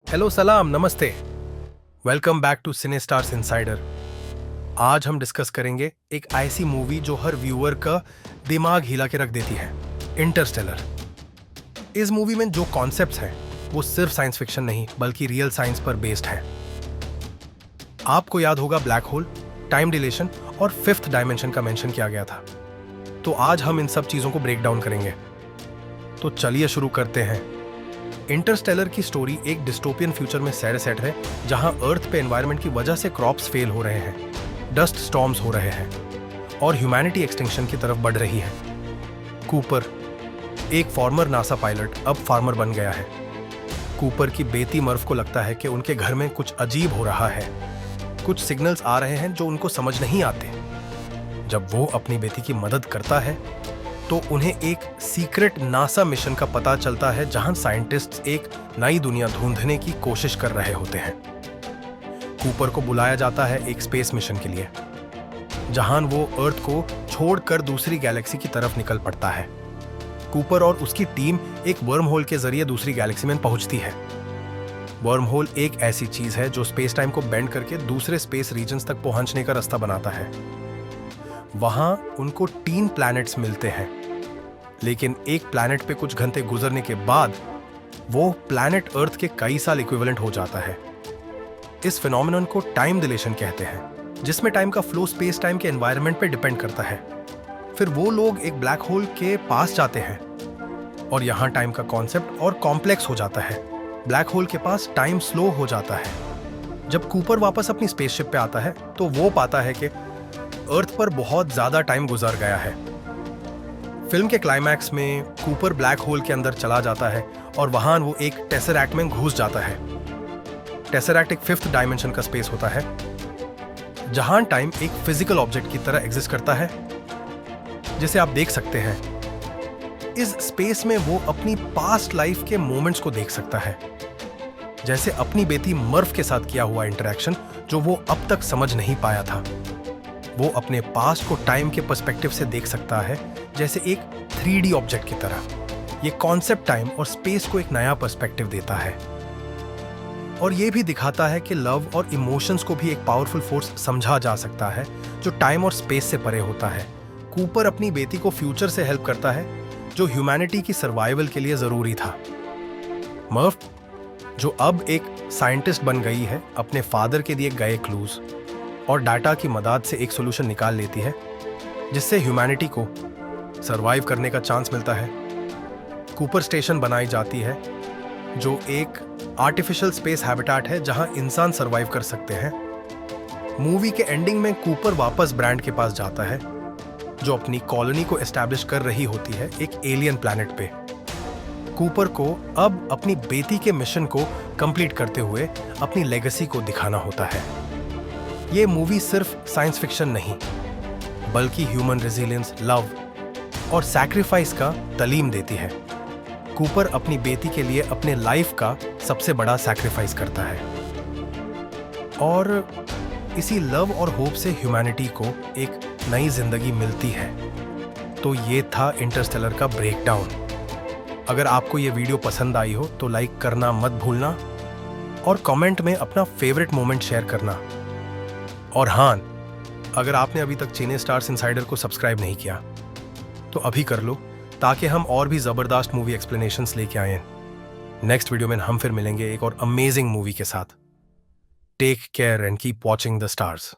Hello सलाम नमस्ते। Welcome back to cine stars insider. आज हम डिस्कस करेंगे एक ऐसी मूवी जो हर व्यूअर का दिमाग हिला के रख देती है, इंटरस्टेलर। इस मूवी में जो कॉन्सेप्ट्स हैं वो सिर्फ साइंस फिक्शन नहीं बल्कि रियल साइंस पर बेस्ड है। आपको याद होगा ब्लैक होल, टाइम डिलेशन और फिफ्थ डायमेंशन का मेंशन किया गया था। तो आज हम इन सब चीजों को ब्रेक डाउन करेंगे। तो चलिए शुरू करते हैं। इंटरस्टेलर की स्टोरी एक डिस्टोपियन फ्यूचर में सेट है जहां अर्थ पे एनवायरनमेंट की वजह से क्रॉप्स फेल हो रहे हैं, डस्ट स्टॉर्म्स हो रहे हैं और ह्यूमैनिटी एक्सटिंक्शन की तरफ बढ़ रही है। कूपर, एक फॉर्मर नासा पायलट, अब फार्मर बन गया है। कूपर की बेटी मर्व को लगता है कि उनके घर में कुछ अजीब हो रहा है। कुछ सिग्नल्स आ रहे हैं जो उनको समझ नहीं आते। जब वो अपनी बेटी की मदद करता है तो उन्हें एक सीक्रेट नासा मिशन का पता चलता है जहां साइंटिस्ट्स एक नई दुनिया ढूंढने की कोशिश कर रहे होते हैं। कूपर को बुलाया जाता है एक स्पेस मिशन के लिए जहां वो अर्थ को छोड़कर दूसरी गैलेक्सी की तरफ निकल पड़ता है। कूपर और उसकी टीम एक वर्म होल के जरिए दूसरी गैलेक्सी में पहुंचती है। वर्म होल एक ऐसी चीज है जो स्पेस टाइम को बेंड करके दूसरे स्पेस रीजन्स तक पहुंचने का रास्ता बनाता है। वहां उनको 3 प्लैनेट्स मिलते हैं, लेकिन एक प्लैनेट पे कुछ घंटे गुजरने के बाद वो प्लैनेट अर्थ के कई साल इक्विवेलेंट हो जाता है। इस फिनोमेनन को टाइम डिलेशन कहते हैं, जिसमें टाइम का फ्लो स्पेस टाइम के एनवायरनमेंट पे डिपेंड करता है। फिर वो लोग एक ब्लैक होल के पास जाते हैं और यहां टाइम का कॉन्सेप्ट और कॉम्प्लेक्स हो जाता है। ब्लैक होल के पास टाइम स्लो हो जाता है। जब कूपर वापस अपनी स्पेसशिप पे आता है तो वो पाता है कि अर्थ पर बहुत ज्यादा टाइम गुजर गया है। फिल्म के क्लाइमैक्स में कूपर ब्लैक होल के अंदर चला जाता है और वहां वो एक टेसरैक्ट में घुस जाता है। टेसरैक्ट एक फिफ्थ डायमेंशन का स्पेस होता है जहां टाइम एक फिजिकल ऑब्जेक्ट की तरह एग्जिस्ट करता है, जिसे आप देख सकते हैं। इस स्पेस में वो अपनी पास्ट लाइफ के मोमेंट्स को देख सकता है, जैसे अपनी बेटी मर्व के साथ किया हुआ इंटरेक्शन जो वो अब तक समझ नहीं पाया था। वो अपने पास्ट को टाइम के पर्सपेक्टिव से देख सकता है, जैसे एक 3D ऑब्जेक्ट की तरह। ये कॉन्सेप्ट टाइम और स्पेस को एक नया पर्सपेक्टिव देता है और ये भी दिखाता है कि लव और इमोशंस को भी एक पावरफुल फोर्स समझा जा सकता है जो टाइम और स्पेस से परे होता है। कूपर अपनी बेटी को फ्यूचर से हेल्प करता है जो ह्यूमैनिटी की सर्वाइवल के लिए जरूरी था। मर्व, जो अब एक साइंटिस्ट बन गई है, अपने फादर के दिए गए क्लूज और डाटा की मदद से एक सोल्यूशन निकाल लेती है जिससे ह्यूमैनिटी को सरवाइव करने का चांस मिलता है। कूपर स्टेशन बनाई जाती है जो एक आर्टिफिशियल स्पेस हैबिटेट है जहां इंसान सरवाइव कर सकते हैं। मूवी के एंडिंग में कूपर वापस ब्रांड के पास जाता है जो अपनी कॉलोनी को एस्टैब्लिश कर रही होती है एक एलियन प्लैनेट पे। कूपर को अब अपनी बेटी के मिशन को कंप्लीट करते हुए अपनी लेगेसी को दिखाना होता है। ये मूवी सिर्फ साइंस फिक्शन नहीं बल्कि ह्यूमन रेजिलियंस, लव और सैक्रिफाइस का तालीम देती है। कूपर अपनी बेटी के लिए अपने लाइफ का सबसे बड़ा सैक्रिफाइस करता है और इसी लव और होप से ह्यूमैनिटी को एक नई जिंदगी मिलती है। तो ये था इंटरस्टेलर का ब्रेकडाउन। अगर आपको ये वीडियो पसंद आई हो तो लाइक करना मत भूलना और कमेंट में अपना फेवरेट मोमेंट शेयर करना। और हाँ, अगर आपने अभी तक सिने स्टार्स इनसाइडर को सब्सक्राइब नहीं किया तो अभी कर लो ताकि हम और भी जबरदस्त मूवी एक्सप्लेनेशंस लेके आए। नेक्स्ट वीडियो में हम फिर मिलेंगे एक और अमेजिंग मूवी के साथ। Take care and keep watching the stars.